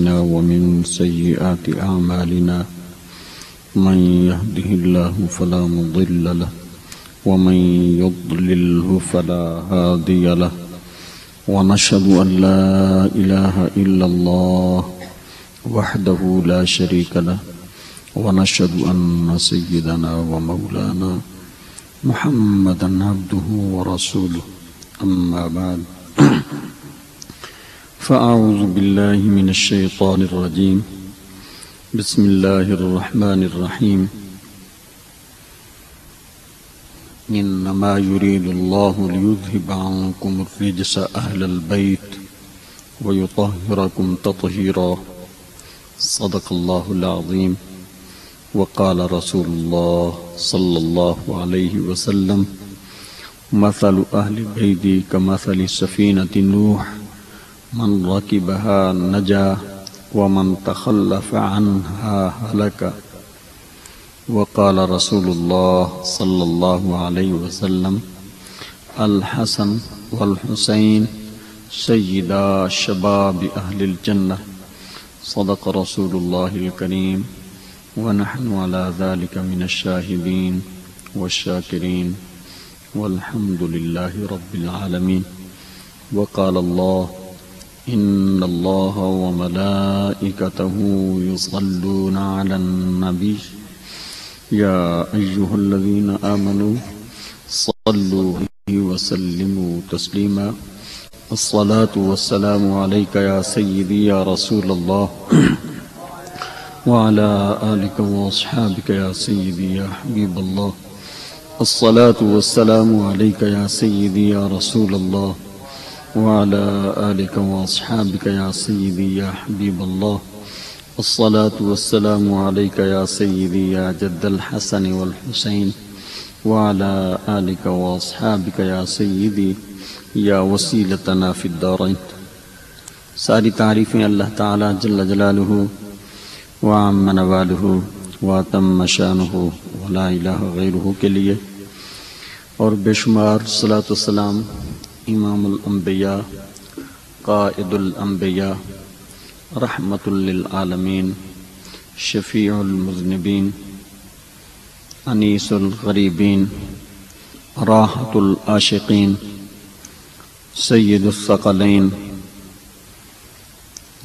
ومن سيئات أعمالنا من يهده الله فلا مضل له ومن يضلله فلا هادي له ونشهد أن لا إله إلا الله وحده لا شريك له ونشهد أن سيدنا ومولانا محمدا عبده ورسوله أما بعد فأعوذ بالله من الشيطان الرجيم بسم الله الرحمن الرحيم إنما يريد الله ليذهب عنكم الرجس أهل البيت ويطهركم تطهيرا صدق الله العظيم وقال رسول الله صلى الله عليه وسلم مثل أهل بيتي كمثل سفينة نوح من ركبها نجا ومن تخلف عنها هلك وقال رسول الله صلى الله عليه وسلم الحسن والحسين سيدا شباب أهل الجنة صدق رسول الله الكريم ونحن على ذلك من الشاهدين والشاكرين والحمد لله رب العالمين وقال الله إن الله وملائكته يصلون على النبي يا أيها الذين آمنوا صلوا عليه وسلموا تسليما الصلاة والسلام عليك يا سيدي يا رسول الله وعلى آلك وأصحابك يا سيدي يا حبيب الله الصلاة والسلام عليك يا سيدي يا رسول الله وعلى آلك وأصحابك يا سيدي يا حبيب الله الصلاة والسلام عليك يا سيدي يا جد الحسن والحسين وعلى آلك وأصحابك يا سيدي يا وسيلتنا في الدارين ساری تعریفیں اللہ تعالی جل جلالہ وعم نوالہ واتم شانہ ولا الہ غیرہ کے لیے، اور بے شمار صلاۃ والسلام امام الانبیاء قائد الانبیاء رحمت للعالمین شفیع المذنبین انیس الغریبین راحت العاشقین سید الثقلین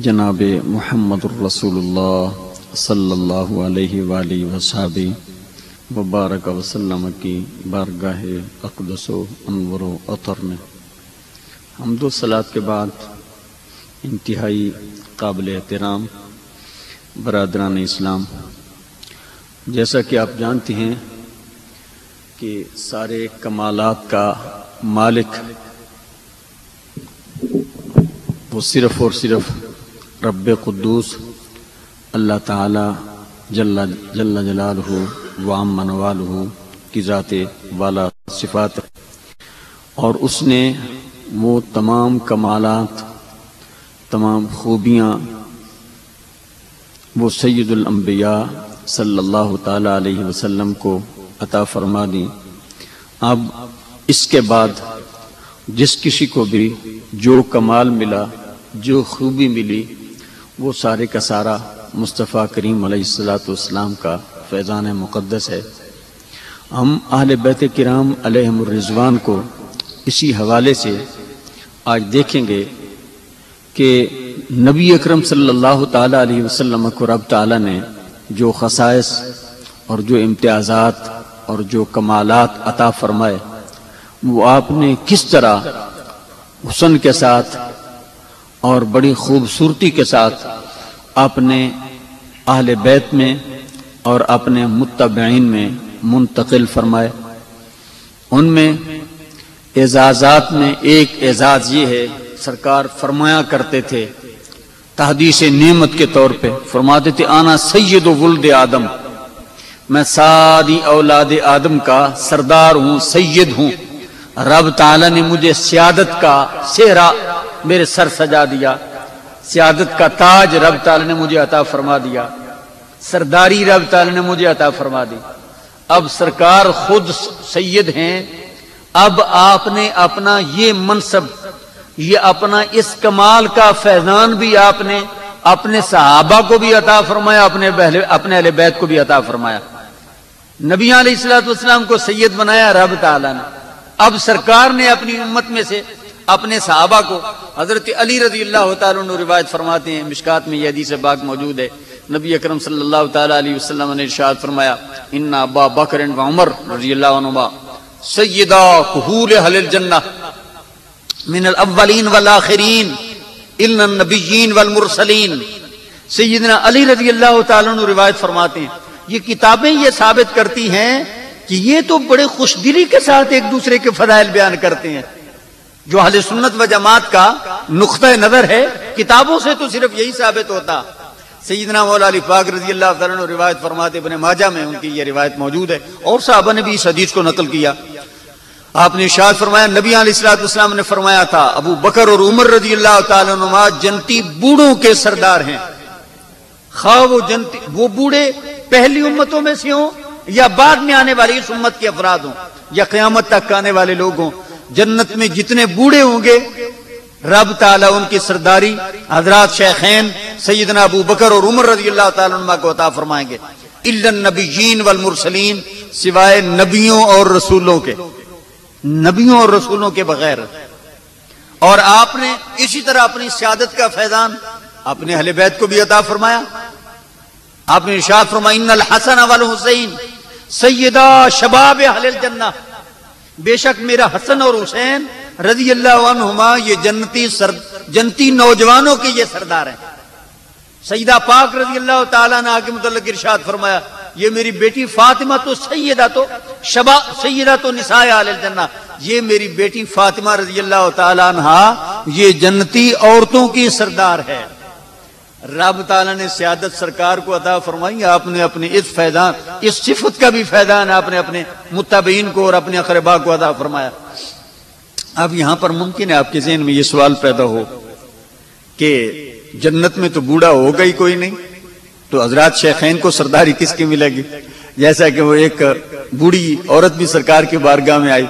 جناب محمد الرسول اللہ صلی اللہ علیہ وآلہ وصحبہ وبارک وسلم کی بارگاہ اقدس و انور و عطر میں حمد و صلاۃ کے بعد انتہائی قابل احترام برادران اسلام، جیسا کہ آپ جانتے ہیں کہ سارے کمالات کا مالک وہ صرف اور صرف رب قدوس اللہ تعالی جل جلالہ وعم نوالہ کی ذات والا صفات، اور اس نے وہ تمام کمالات، تمام خوبیاں وہ سید الانبیاء صلی اللہ تعالی علیہ وسلم کو عطا فرما دی۔ اب اس کے بعد جس کسی کو بھی جو کمال ملا، جو خوبی ملی، وہ سارے کا سارا مصطفیٰ کریم علیہ الصلوۃ والسلام کا فیضان مقدس ہے۔ ہم اہل بیت کرام علیہم الرضوان کو اسی حوالے سے آج دیکھیں گے کہ نبی اکرم صلی اللہ تعالی علیہ وسلم کو رب تعالی نے جو خصائص اور جو امتیازات اور جو کمالات عطا فرمائے، وہ آپ نے کس طرح حسن کے ساتھ اور بڑی خوبصورتی کے ساتھ اپنے اہل بیت میں اور اپنے متبعین میں منتقل فرمائے۔ ان میں اعزازات میں ایک اعزاز یہ ہے، سرکار فرمایا کرتے تھے تحدیث نعمت کے طور پہ، فرماتے تھے آنا سید ولد آدم، میں ساری اولاد آدم کا سردار ہوں، سید ہوں۔ رب تعالی نے مجھے سیادت کا سہرا میرے سر سجا دیا، سیادت کا تاج رب تعالی نے مجھے عطا فرما دیا، سرداری رب تعالی نے مجھے عطا فرما دی۔ اب سرکار خود سید ہیں، اب آپ نے اپنا یہ منصب، یہ اپنا اس کمال کا فیضان بھی آپ نے اپنے صحابہ کو بھی عطا فرمایا، اپنے اہل بیت کو بھی عطا فرمایا۔ نبی علیہ الصلوۃ والسلام کو سید بنایا رب تعالیٰ نے۔ اب سرکار نے اپنی امت میں سے اپنے صحابہ کو، حضرت علی رضی اللہ تعالیٰ عنہ روایت فرماتے ہیں، مشکات میں یہ حدیث پاک موجود ہے، نبی اکرم صلی اللہ تعالیٰ علیہ وسلم نے ارشاد فرمایا ان ابا بکر و عمر رضی اللہ عنہما سیدا کہول اہل الجنہ من الاولین والآخرین الا النبیین والمرسلین۔ سیدنا علی رضی اللہ تعالیٰ عنہ روایت فرماتے ہیں یہ کتابیں یہ ثابت کرتی ہیں کہ یہ تو بڑے خوش دلی کے ساتھ ایک دوسرے کے فضائل بیان کرتے ہیں۔ جو اہل سنت و جماعت کا نقطہ نظر ہے، کتابوں سے تو صرف یہی ثابت ہوتا۔ سیدنا مولا علی پاک رضی اللہ تعالیٰ عنہ روایت فرماتے، ابن ماجہ میں ان کی یہ روایت موجود ہے، اور صحابہ نے بھی اس حدیث کو نقل کیا۔ آپ نے ارشاد فرمایا، نبی علیہ الصلوۃ والسلام نے فرمایا تھا ابو بکر اور عمر رضی اللہ تعالیٰ عنہما جنتی بوڑھوں کے سردار ہیں، خواہ وہ بوڑھے پہلی امتوں میں سے ہوں یا بعد میں آنے والی اس امت کے افراد ہوں یا قیامت تک آنے والے لوگ ہوں، جنت میں جتنے بوڑھے ہوں گے رب تعالیٰ ان کی سرداری حضرات شیخین سیدنا ابو بکر اور عمر رضی اللہ تعالیٰ عنہ کو عطا فرمائیں گے، الا النبیین والمرسلین، سوائے نبیوں اور رسولوں کے، نبیوں اور رسولوں کے بغیر۔ اور آپ نے اسی طرح اپنی سیادت کا فیضان اپنے اہل بیت کو بھی عطا فرمایا۔ آپ نے ارشاد فرمایا ان الحسن والحسین سیدا شباب اہل الجنہ، بے شک میرا حسن اور حسین رضی اللہ عنہما یہ جنتی نوجوانوں کے یہ سردار ہیں۔ سیدہ پاک رضی اللہ تعالیٰ عنہ کے متعلق ارشاد فرمایا یہ میری بیٹی فاطمہ تو سیدہ تو نساء اہل الجنہ، یہ میری بیٹی فاطمہ رضی اللہ تعالیٰ عنہ یہ جنتی عورتوں کی سردار ہے۔ رب تعالیٰ نے سیادت سرکار کو عطا فرمائی، آپ نے اپنے اس فیضان، اس صفت کا بھی فیضان آپ نے اپنے متبعین کو اور اپنے اقرباء کو عطا فرمایا۔ اب یہاں پر ممکن ہے آپ کے ذہن میں یہ سوال پیدا ہو کہ جنت میں تو بوڑھا ہوگا ہی کوئی نہیں، تو حضرات شیخین کو سرداری کس کی ملے گی؟ جیسا کہ وہ ایک بوڑھی عورت بھی سرکار کی بارگاہ میں آئی،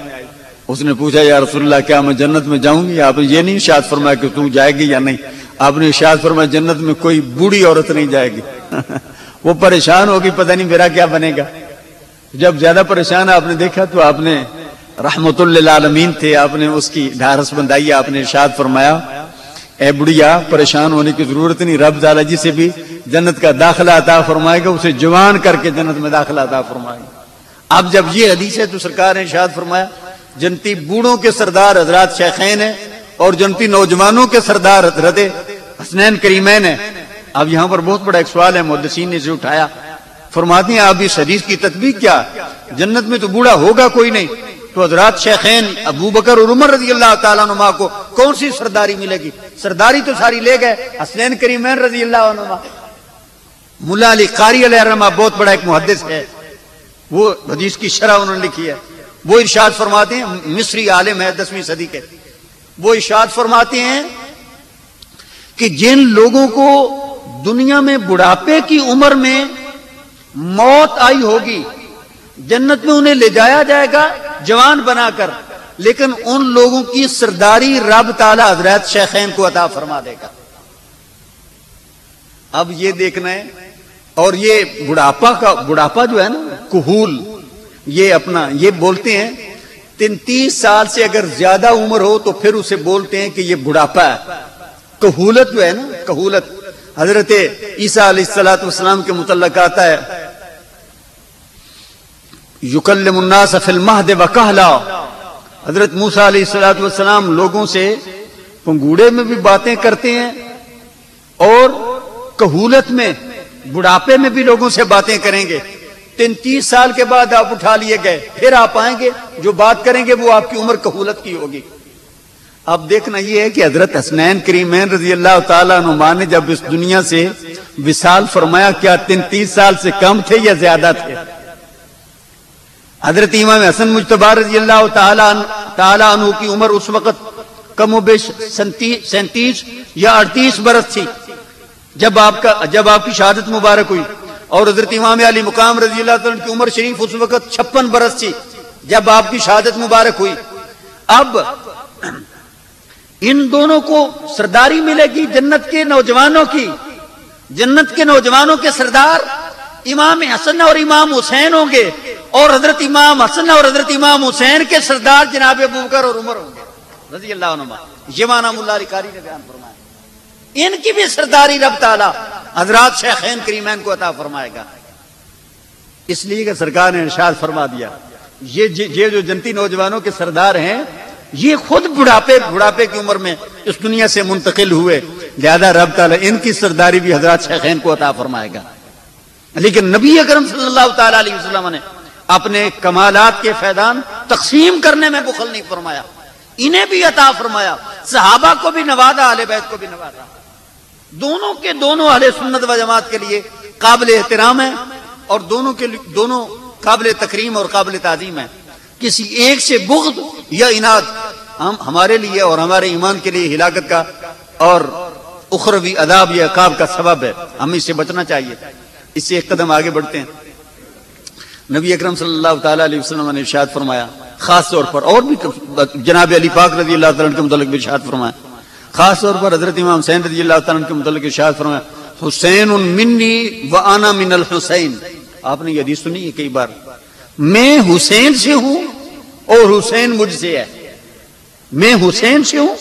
اس نے پوچھا یا رسول اللہ کیا میں جنت میں جاؤں گی؟ آپ نے یہ نہیں ارشاد فرمایا کہ تم جائے گی یا نہیں، آپ نے ارشاد فرمایا جنت میں کوئی بوڑھی عورت نہیں جائے گی۔ وہ پریشان ہوگی، پتہ نہیں میرا کیا بنے گا۔ جب زیادہ پریشان آپ نے دیکھا تو آپ نے رحمت للعالمین تھے، آپ نے اس کی ڈھارس بندائی، آپ نے ارشاد فرمایا اے بڑھیا پریشان ہونے کی ضرورت نہیں، رب تعالیٰ جسے بھی جنت کا داخلہ عطا فرمائے گا اسے جوان کر کے جنت میں داخلہ عطا فرمائے گا۔ اب جب یہ حدیث ہے تو سرکار نے ارشاد فرمایا جنتی بوڑھوں کے سردار حضرات شیخین ہیں اور جنتی نوجوانوں کے سردار حضرت حسنین کریمین ہیں۔ اب یہاں پر بہت بڑا ایک سوال ہے، محدثین نے اسے اٹھایا، فرماتے ہیں آپ اس حدیث کی تطبیق کیا؟ جنت میں تو بوڑھا ہوگا کوئی نہیں، تو حضرات شیخین ابو بکر اور عمر رضی اللہ تعالیٰ عنہما کو کون سی سرداری ملے گی؟ سرداری تو ساری لے گئے حسنین کریمین رضی اللہ عنہما۔ ملا علی قاری علیہ الرحمہ بہت بڑا ایک محدث ہے، وہ حدیث کی شرح انہوں نے لکھی ہے، وہ ارشاد فرماتے ہیں، مصری عالم ہے 10ویں صدی کے، وہ ارشاد فرماتے ہیں کہ جن لوگوں کو دنیا میں بڑھاپے کی عمر میں موت آئی ہوگی جنت میں انہیں لے جایا جائے گا جوان بنا کر، لیکن ان لوگوں کی سرداری رب تعالی حضرات شیخین کو عطا فرما دے گا۔ اب یہ دیکھنا ہے، اور یہ بڑھاپا جو ہے نا کہول، یہ بولتے ہیں 33 سال سے اگر زیادہ عمر ہو تو پھر اسے بولتے ہیں کہ یہ بڑھاپا ہے۔ کہولت جو ہے نا، کہولت حضرت عیسیٰ علیہ الصلوۃ والسلام کے متعلق آتا ہے یکلم الناس فی المہد وکہلا، حضرت موسیٰ علیہ الصلوۃ والسلام لوگوں سے پنگوڑے میں بھی باتیں کرتے ہیں اور کہولت میں بڑھاپے میں بھی لوگوں سے باتیں کریں گے۔ 33 سال کے بعد آپ اٹھا لیے گئے، پھر آپ آئیں گے، جو بات کریں گے وہ آپ کی عمر کہولت کی ہوگی۔ اب دیکھنا یہ ہے کہ حضرت حسنین کریمین رضی اللہ تعالیٰ عنہما نے جب اس دنیا سے وصال فرمایا کیا 33 سال سے کم تھے یا زیادہ تھے؟ حضرت امام حسن مجتبی رضی اللہ تعالیٰ عنہ کی عمر اس وقت کم و بیش 37 یا 38 برس تھی جب آپ کی شہادت مبارک ہوئی، اور حضرت امام علی مقام رضی اللہ تعالیٰ کی عمر شریف اس وقت 56 برس تھی جب آپ کی شہادت مبارک ہوئی۔ اب ان دونوں کو سرداری ملے گی جنت کے نوجوانوں کی، جنت کے نوجوانوں کے سردار امام حسن اور امام حسین ہوں گے، اور حضرت امام حسن اور حضرت امام حسین کے سردار جناب ابوبکر اور عمر ہوں گے رضی اللہ عنہما۔ یہ معنی ملا علی قاری نے بیان فرمایا، ان کی بھی سرداری رب تعالی حضرات شیخین کریمین کو عطا فرمائے گا۔ اس لیے کہ سرکار نے ارشاد فرما دیا یہ جو جنتی نوجوانوں کے سردار ہیں یہ خود بڑھاپے کی عمر میں اس دنیا سے منتقل ہوئے، لہذا رب تعالیٰ ان کی سرداری بھی حضرات شیخین کو عطا فرمائے گا۔ لیکن نبی اکرم صلی اللہ تعالی علیہ وسلم نے اپنے کمالات کے فیضان تقسیم کرنے میں بخل نہیں فرمایا، انہیں بھی عطا فرمایا، صحابہ کو بھی نوازا، اہل بیت کو بھی نوازا۔ دونوں کے دونوں اہل سنت و جماعت کے لیے قابل احترام ہیں اور دونوں قابل تکریم اور قابل تعظیم ہیں۔ کسی ایک سے بغض یا عناد ہمارے لیے اور ہمارے ایمان کے لیے ہلاکت کا اور اخروی عذاب یا عقاب کا سبب ہے، ہمیں اس سے بچنا چاہیے۔ اس سے ایک قدم آگے بڑھتے ہیں۔ نبی اکرم صلی اللہ تعالی علیہ وسلم نے ارشاد فرمایا خاص طور پر، اور بھی جناب علی پاک رضی اللہ تعالیٰ کے متعلق بھی ارشاد فرمایا، خاص طور پر حضرت امام حسین رضی اللہ تعالیٰ کے متعلق ارشاد فرمایا حسین منی وانا من الحسین۔ آپ نے یہ حدیث سنی ہے کئی بار، میں حسین سے ہوں اور حسین مجھ سے ہے، میں حسین سے ہوں،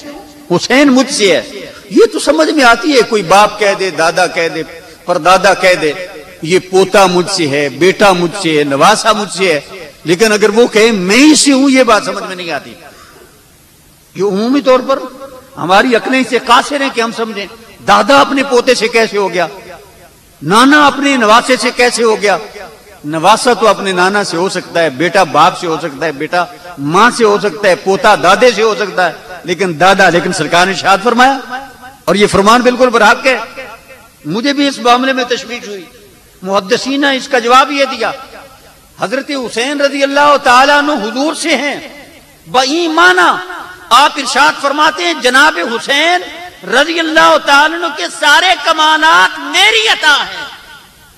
حسین مجھ سے ہے۔ یہ تو سمجھ میں آتی ہے، کوئی باپ کہہ دے، دادا کہہ دے، پردادا کہہ دے یہ پوتا مجھ سے ہے، بیٹا مجھ سے ہے، نواسا مجھ سے ہے، لیکن اگر وہ کہے میں ہی سے ہوں یہ بات سمجھ میں نہیں آتی۔ یہ عمومی طور پر ہماری عقلیں سے قاصر ہیں کہ ہم سمجھیں دادا اپنے پوتے سے کیسے ہو گیا، نانا اپنے نواسے سے کیسے ہو گیا۔ نواسا تو اپنے نانا سے ہو سکتا ہے، بیٹا باپ سے ہو سکتا ہے، بیٹا ماں سے ہو سکتا ہے، پوتا دادے سے ہو سکتا ہے، لیکن سرکار نے ارشاد فرمایا، اور یہ فرمان بالکل برحق ہے۔ مجھے بھی اس معاملے میں تشویش ہوئی، محدثین نے اس کا جواب یہ دیا، حضرت حسین رضی اللہ تعالیٰ عنہ حضور سے ہیں بایمانہ۔ آپ ارشاد فرماتے ہیں جناب حسین رضی اللہ تعالیٰ عنہ کے سارے کمالات میری عطا ہیں،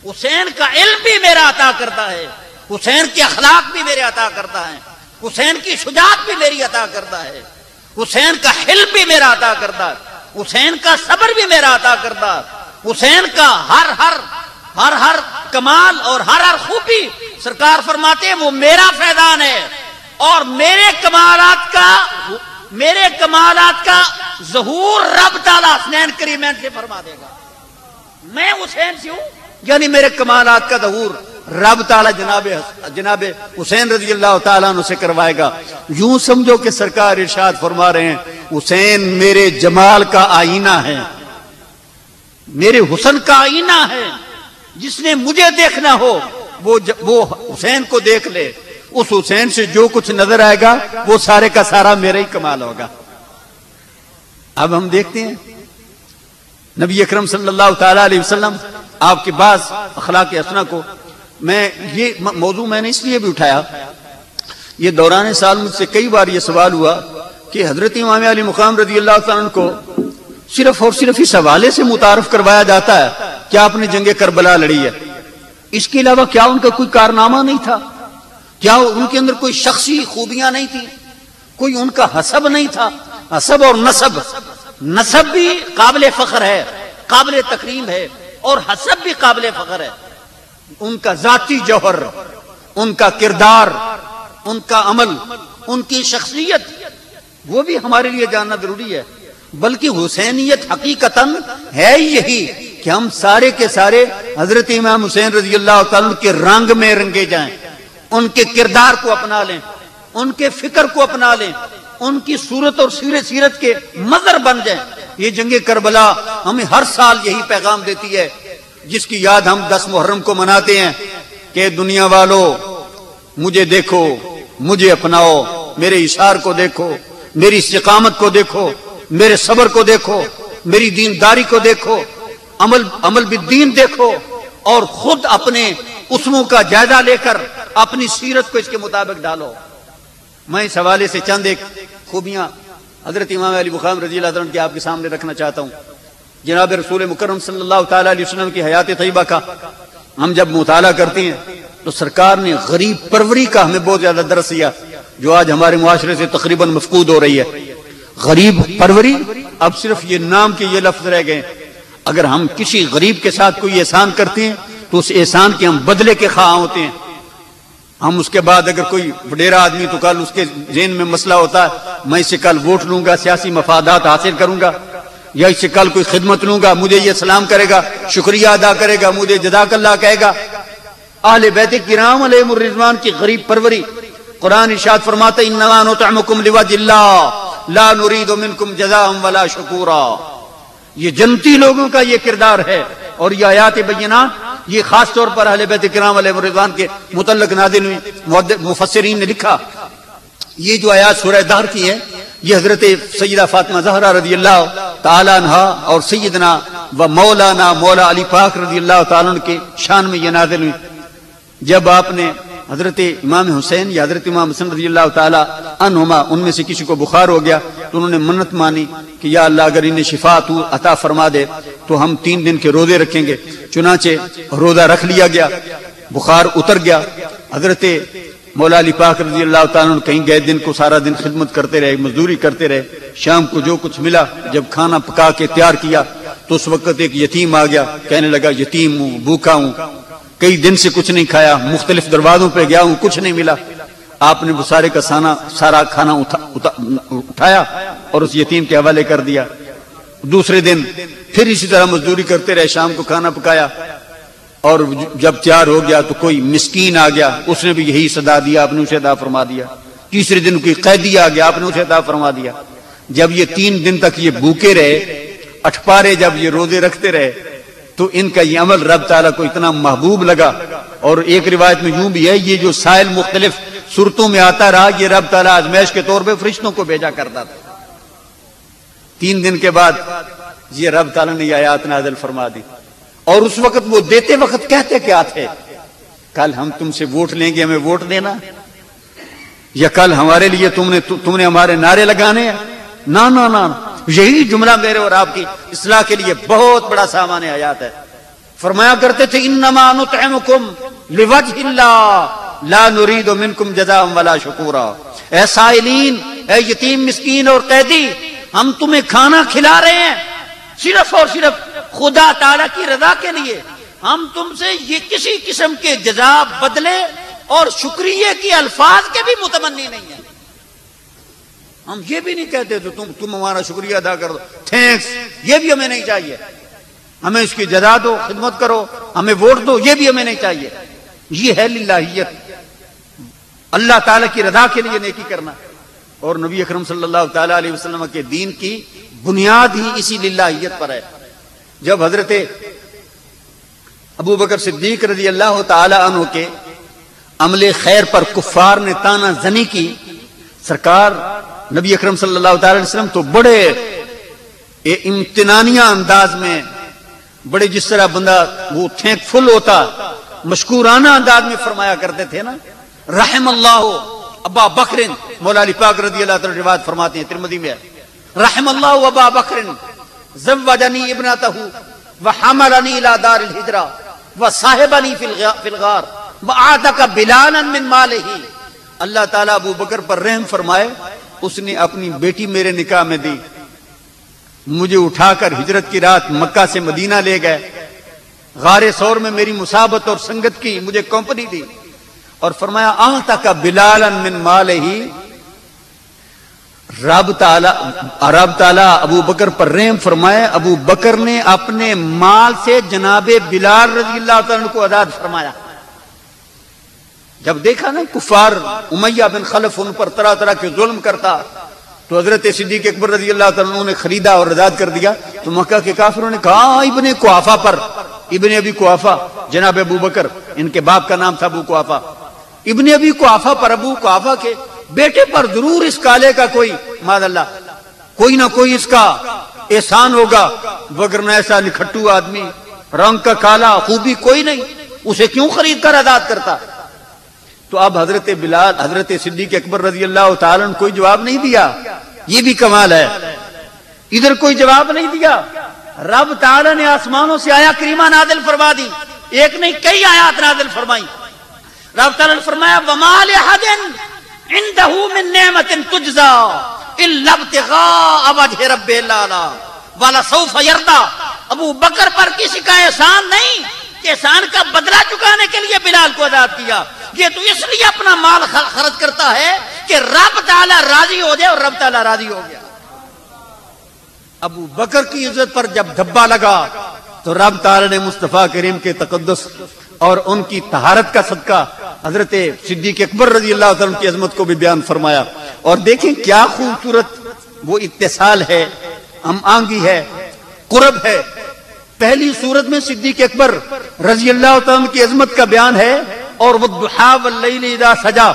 حسین کا علم بھی میرا عطا کرتا ہے، حسین کے اخلاق بھی میرے عطا کرتا ہے، حسین کی شجاعت بھی میری عطا کرتا ہے، حسین کا حلم بھی میرا عطا کرتا ہے، حسین کا صبر بھی میرا عطا کرتا ہے، حسین کا ہر کمال اور ہر خوبی سرکار فرماتے ہیں وہ میرا فیضان ہے، اور میرے کمالات کا ظہور رب تعالیٰ حسنین کریمین سے فرما دے گا۔ میں حسین سے ہوں، یعنی میرے کمالات کا ظہور رب تعالیٰ جناب حسین رضی اللہ تعالیٰ عنہ سے کروائے گا۔ یوں سمجھو کہ سرکار ارشاد فرما رہے ہیں حسین میرے جمال کا آئینہ ہے، میرے حسن کا آئینہ ہے، جس نے مجھے دیکھنا ہو وہ حسین کو دیکھ لے، اس حسین سے جو کچھ نظر آئے گا وہ سارے کا سارا میرا ہی کمال ہوگا۔ اب ہم دیکھتے ہیں نبی اکرم صلی اللہ تعالی علیہ وسلم آپ کے بعض اخلاق حسنہ کو یہ موضوع میں نے اس لیے بھی اٹھایا، یہ دوران سال مجھ سے کئی بار یہ سوال ہوا کہ حضرت امام علی مقام رضی اللہ تعالیٰ عنہ کو صرف اور صرف اس حوالے سے متعارف کروایا جاتا ہے کہ آپ نے جنگ کربلا لڑی ہے، اس کے علاوہ کیا ان کا کوئی کارنامہ نہیں تھا؟ کیا ان کے اندر کوئی شخصی خوبیاں نہیں تھی؟ کوئی ان کا حسب نہیں تھا؟ حسب اور نسب بھی قابل فخر ہے، قابل تکریم ہے، اور حسب بھی قابل فخر ہے۔ ان کا ذاتی جوہر، ان کا کردار، ان کا عمل، ان کی شخصیت، وہ بھی ہمارے لیے جاننا ضروری ہے۔ بلکہ حسینیت حقیقتاً ہے یہی کہ ہم سارے کے سارے حضرت امام حسین رضی اللہ تعالیٰ کے رنگ میں رنگے جائیں، ان کے کردار کو اپنا لیں، ان کے فکر کو اپنا لیں، ان کی صورت اور سیرت کے مظہر بن جائیں۔ یہ جنگ کربلا ہمیں ہر سال یہی پیغام دیتی ہے، جس کی یاد ہم 10 محرم کو مناتے ہیں کہ دنیا والو مجھے دیکھو، مجھے اپناؤ، میرے اشار کو دیکھو، میری استقامت کو دیکھو، میرے صبر کو دیکھو، میری دینداری کو دیکھو، عمل بالدین دیکھو، اور خود اپنے اسموں کا جائزہ لے کر اپنی سیرت کو اس کے مطابق ڈالو۔ میں اس حوالے سے چند ایک خوبیاں حضرت امام علی مقام رضی اللہ عنہ کے آپ کے سامنے رکھنا چاہتا ہوں۔ جناب رسول مکرم صلی اللہ تعالی علیہ وسلم کی حیات طیبہ کا ہم جب مطالعہ کرتے ہیں تو سرکار نے غریب پروری کا ہمیں بہت زیادہ درس دیا، جو آج ہمارے معاشرے سے تقریباً مفقود ہو رہی ہے۔ غریب پروری اب صرف یہ نام کے یہ لفظ رہ گئے۔ اگر ہم کسی غریب کے ساتھ کوئی احسان کرتے ہیں تو اس احسان کے ہم بدلے کے خواہاں ہوتے ہیں. ہم اس کے بعد اگر کوئی وڈیرا آدمی تو کل اس کے ذہن میں مسئلہ ہوتا ہے میں اس سے کل ووٹ لوں گا, سیاسی مفادات حاصل کروں گا, یا اس سے کل کوئی خدمت لوں گا, مجھے یہ سلام کرے گا, شکریہ ادا کرے گا, مجھے جزاک اللہ کہے گا. اہل بیت کرام علیہم الرضوان کی غریب پروری. قرآن ارشاد فرماتا ہے انما نطعمکم لوجہ اللہ لا نرید منکم جزاء ولا شکورا. یہ جنتی لوگوں کا یہ کردار ہے. اور یہ آیات بینات یہ خاص طور پر اہل بیت کرام علیہم الرضوان کے متعلق نازل ہوئی. مفسرین نے لکھا یہ جو آیات سورہ دہر کی ہے یہ حضرت سیدہ فاطمہ زہرا رضی اللہ تعالیٰ عنہا اور سیدنا و مولانا مولا علی پاک رضی اللہ تعالیٰ عنہ کے شان میں یہ نازل ہوئی. جب آپ نے حضرت امام حسین یا حضرت امام حسن رضی اللہ تعالیٰ عنہما ان میں سے کسی کو بخار ہو گیا تو انہوں نے منت مانی کہ یا اللہ اگر انہیں شفا تو عطا فرما دے تو ہم 3 دن کے روزے رکھیں گے. چنانچہ روزہ رکھ لیا گیا, بخار اتر گیا. حضرت مولا علی پاک رضی اللہ تعالیٰ عنہ کہیں گئے, دن کو سارا دن خدمت کرتے رہے, مزدوری کرتے رہے. شام کو جو کچھ ملا جب کھانا پکا کے تیار کیا تو اس وقت ایک یتیم آ گیا, کہنے لگا یتیم ہوں, بھوکا ہوں, کئی دن سے کچھ نہیں کھایا, مختلف دروازوں پہ گیا ہوں, کچھ نہیں ملا. آپ نے وہ سارا کھانا اٹھایا اور اس یتیم کے حوالے کر دیا. دوسرے دن پھر اسی طرح مزدوری کرتے رہے, شام کو کھانا پکایا اور جب تیار ہو گیا تو کوئی مسکین آ گیا, اس نے بھی یہی صدا دیا, آپ نے اسے عطا فرما دیا. تیسرے دن کوئی قیدی آ گیا, آپ نے اسے عطا فرما دیا. جب یہ 3 دن تک یہ بھوکے رہے, اٹھپارے جب یہ روزے رکھتے رہے تو ان کا یہ عمل رب تعالیٰ کو اتنا محبوب لگا. اور ایک روایت میں یوں بھی ہے یہ جو سائل مختلف صورتوں میں آتا رہا یہ رب تعالیٰ آزمائش کے طور پہ فرشتوں کو بھیجا کرتا تھا. 3 دن کے بعد یہ رب تعالیٰ نے یہ آیات نازل فرما دی. اور اس وقت وہ دیتے وقت کہتے کیا تھے, کل ہم تم سے ووٹ لیں گے, ہمیں ووٹ دینا, یا کل ہمارے لیے تم نے ہمارے نعرے لگانے ہیں. نا نا نا, یہی جملہ میرے اور آپ کی اصلاح کے لیے بہت بڑا سامان آیات ہے. فرمایا کرتے تھے انما نطعمکم لوجہ اللہ لا نرید منکم جزاء ولا شکورا. اے سائلین, اے یتیم مسکین اور قیدی, ہم تمہیں کھانا کھلا رہے ہیں صرف اور صرف خدا تعالی کی رضا کے لیے. ہم تم سے یہ کسی قسم کے جزا, بدلے اور شکریہ کے الفاظ کے بھی متمنی نہیں ہیں. ہم یہ بھی نہیں کہتے تو تم ہمارا شکریہ ادا کر دو, تھینکس, یہ بھی ہمیں نہیں چاہیے. ہمیں اس کی جزا دو, خدمت کرو, ہمیں ووٹ دو, یہ بھی ہمیں نہیں چاہیے. یہ ہے للہیت, اللہ تعالی کی رضا کے لیے نیکی کرنا. اور نبی اکرم صلی اللہ تعالی علیہ وسلم کے دین کی بنیاد ہی اسی للہیت پر ہے. جب حضرت ابو بکر صدیق رضی اللہ تعالی عنہ کے عمل خیر پر کفار نے تانا زنی کی, سرکار نبی اکرم صلی اللہ تعالی علیہ وسلم تو بڑے امتنانیہ انداز میں, بڑے جس طرح بندہ وہ تھینک فل ہوتا, مشکورانہ انداز میں فرمایا کرتے تھے نا, رحم اللہ ابا بکر. مولا علی پاک رضی اللہ تعالی روایت فرماتے ہیں ترمذی میں, رحم اللہ ابا بکر زوجنی ابنتہ وحملنی الی دار الہجرہ وصاحبنی فی الغار وآتک بلالا من مالہ. اللہ تعالیٰ ابو بکر پر رحم فرمائے, اس نے اپنی بیٹی میرے نکاح میں دی, مجھے اٹھا کر ہجرت کی رات مکہ سے مدینہ لے گئے, غار ثور میں میری مصابت اور سنگت کی, مجھے کمپنی دی, اور فرمایا آتک بلالا من مالہ. رب تعالیٰ ابو بکر پر رحم فرمائے, ابو بکر نے اپنے مال سے جناب بلال رضی اللہ تعالیٰ عنہ کو آزاد فرمایا. جب دیکھا نا کفار امیہ بن خلف ان پر طرح طرح کے ظلم کرتا تو حضرت صدیق اکبر رضی اللہ تعالیٰ عنہ نے خریدا اور آزاد کر دیا. تو مکہ کے کافروں نے کہا ابن قحافہ پر, ابن ابی قحافہ جناب ابو بکر, ان کے باپ کا نام تھا ابو قحافہ, ابن ابی قحافہ پر, ابو قحافہ کے بیٹے پر ضرور اس کالے کا کوئی معاذ اللہ کوئی نہ کوئی اس کا احسان ہوگا, وگرنہ ایسا نکھٹو آدمی, رنگ کا کالا, خوبی کوئی نہیں, اسے کیوں خرید کر آزاد کرتا. تو اب حضرت بلال, حضرت صدیق اکبر رضی اللہ تعالیٰ نے کوئی جواب نہیں دیا. یہ بھی کمال ہے, ادھر کوئی جواب نہیں دیا. رب تعالیٰ نے آسمانوں سے آیا کریمہ نازل فرما دی, ایک نہیں کئی آیات نازل فرمائی. رب تعالیٰ نے فرمایا وما لأحد عنده من نعمت تجزى الا ابتغاء وجه رب العالمين ولسوف يرضى. ابو بکر پر کسی کا احسان نہیں کہ احسان کا بدلہ چکانے کے لیے بلال کو آزاد کیا، یہ تو اس لیے اپنا مال خرچ کرتا ہے کہ رب تعالیٰ راضی ہو جائے، اور رب تعالیٰ راضی ہو گیا۔ ابو بکر کی عزت پر جب دھبا لگا تو رب تعالیٰ نے مصطفیٰ کریم کے تقدس اور ان کی طہارت کا صدقہ حضرت صدیق اکبر رضی اللہ تعالیٰ کی عظمت کو بھی بیان فرمایا۔ اور دیکھیں کیا خوبصورت وہ اتصال ہے، ہم آنگی ہے، قرب ہے۔ پہلی صورت میں صدیق اکبر رضی اللہ تعالیٰ کی عظمت کا بیان ہے، اور والضحیٰ واللیل اذا سجا،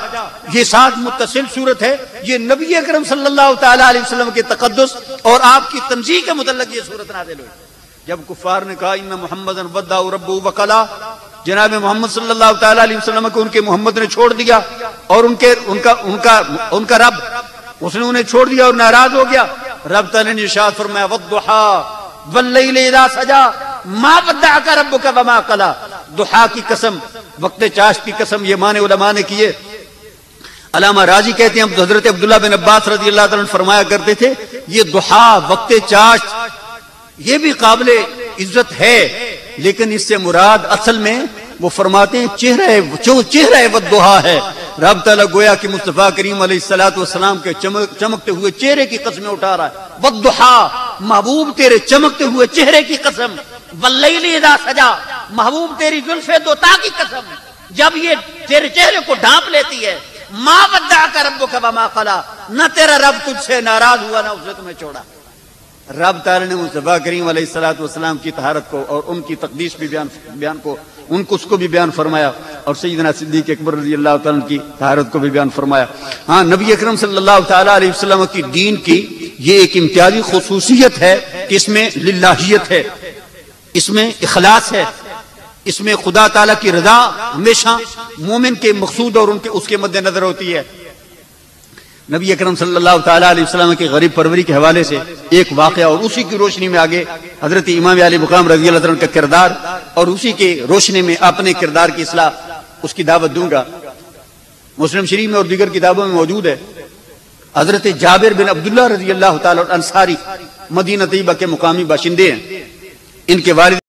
یہ ساتھ متصل صورت ہے۔ یہ نبی اکرم صلی اللہ تعالیٰ علیہ وسلم کے تقدس اور آپ کی تنزیہ کے متعلق یہ صورت نازل ہوئی۔ جب کفار نے کہا ان محمد ودع ربہ وقلا، جناب محمد صلی اللہ تعالیٰ علیہ وسلم کو ان کے محمد نے چھوڑ دیا، اور ان کا رب اس نے انہیں چھوڑ دیا اور ناراض ہو گیا۔ رب تعالیٰ نے ارشاد فرمایا والضحیٰ واللیل اذا سجا ما ودعک ربک وما قلا، ضحیٰ کی قسم، وقت چاشت کی قسم، یہ معنی علماء نے کیے۔ علامہ راضی کہتے ہیں حضرت عبداللہ بن عباس رضی اللہ تعالیٰ عنہ فرمایا کرتے تھے یہ ضحیٰ وقت چاشت یہ بھی قابل عزت ہے، لیکن اس سے مراد اصل میں وہ فرماتے ہیں چہرہ والضحیٰ ہے۔ رب تعالیٰ گویا کہ مصطفیٰ کریم علیہ الصلوۃ والسلام کے چمکتے ہوئے چہرے کی قسمیں اٹھا رہا ہے۔ والضحیٰ، محبوب تیرے چمکتے ہوئے چہرے کی قسم، واللیل اذا سجا، محبوب تیری زلف دوتا کی قسم، جب یہ تیرے چہرے کو ڈھانپ لیتی ہے۔ ما ودعک ربک وما قلا، نہ تیرا رب تجھ سے ناراض ہوا نہ اس نے تمہیں چھوڑا۔ رب تعالی نے مصطفیٰ کریم علیہ الصلوۃ والسلام کی طہارت کو اور ان کی تقدیس بھی بیان کو ان کو اس کو بھی بیان فرمایا، اور سیدنا صدیق اکبر رضی اللہ تعالیٰ عنہ کی طہارت کو بھی بیان فرمایا۔ ہاں، نبی اکرم صلی اللہ تعالیٰ علیہ وسلم کی دین کی یہ ایک امتیازی خصوصیت ہے کہ اس میں للہیت ہے، اس میں اخلاص ہے، اس میں خدا تعالیٰ کی رضا ہمیشہ مومن کے مقصود اور اس کے مد نظر ہوتی ہے۔ نبی اکرم صلی اللہ تعالیٰ علیہ وسلم کی غریب پروری کے حوالے سے ایک واقعہ، اور اسی کی روشنی میں آگے حضرت امام علی مقام رضی اللہ عنہ کا کردار، اور اسی کے روشنی میں اپنے کردار کی اصلاح اس کی دعوت دوں گا۔ مسلم شریف میں اور دیگر کتابوں میں موجود ہے۔ حضرت جابر بن عبداللہ رضی اللہ تعالیٰ انصاری مدینہ طیبہ کے مقامی باشندے ہیں۔ ان کے والد